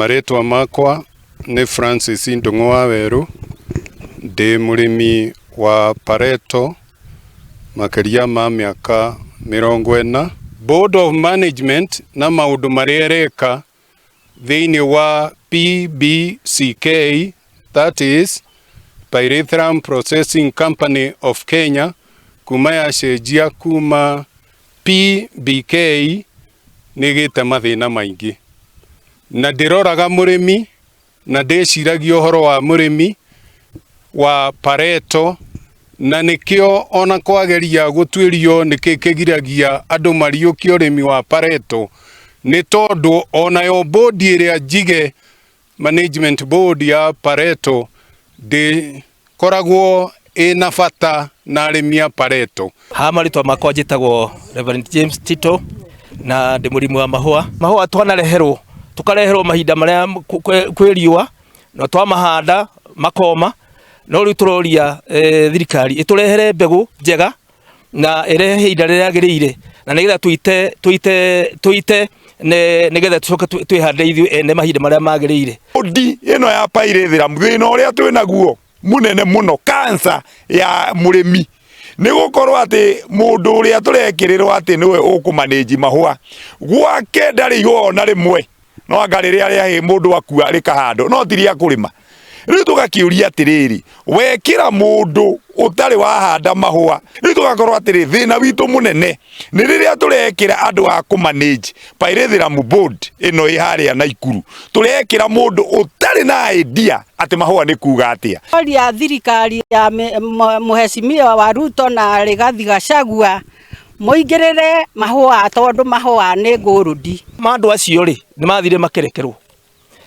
Maretwa makwa ni Francis Ndung'u wa Weru, ndi murimi wa pareto makiria ma miaka 40. Board of Management na maundu maria ereka thiini wa PBCK, that is Pyrethrum Processing Company of Kenya, kuma yacenjia kuma PBK nigite mathina maingi, na ndiroraga murimi na ndiciragia uhoro wa murimi wa pareto, na nikio ona kwageria gutwirio nikikigiragia andu mariuki urimi wa pareto ni tondu ona yo bondi iria jige management board ya pareto de koragwo ina bata na arimi a pareto. Maritwa makwa njitagwo Reverend James Tito, na ndi murimi wa mahua twanareherwo tukareherwo mahinda maria kwiriwa na twamahanda makoma, no riu turoria thirikari iturehere mbegu njega na irehe ihinda riria agirire, na nigetha tuite nigetha tucoke twihande ithu ene mahinda maria magirire. Bondi ino ya Pyrethrum thina uria twinaguo munene muno cancer ya murimi ni gukorwo ati mundu uria turekirirwo ati niwe ukumanage mahua gwake ndari yona rimwe no angariria ria mundu akua rikahando no tiria kurima. Riu tugakiuria atiriri, wekira mundu utari wahanda mahua, riu tugakorwo atiri thina witu munene ni riria turekira andu a kumanage Pyrethrum board ino iharia Naikuru, turekira mundu utari na idea ati mahua ni kuga atia. Oria thirikari ya muheshimiwa wa Ruto na Rigathi Gachagua muigirire mahua tondu mahua ni ngurudi. Mandu acio ri ni mathire makerekerwo,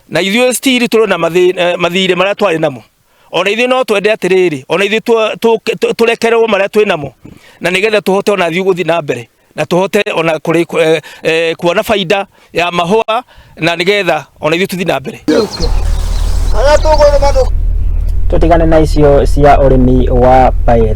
na ithuĩ stiri turona mathire maria twari namo, ona ithuĩ no twende atiriri, ona ithuĩ turekerwo maria twi namo, na nigetha tuhote ona thiĩ guthi na mbere na tuhote ona kuri kuona faida ya mahua, na nigetha ona ithuĩ tuthi na mbere. Tutigane na icio cia urimi wa paere.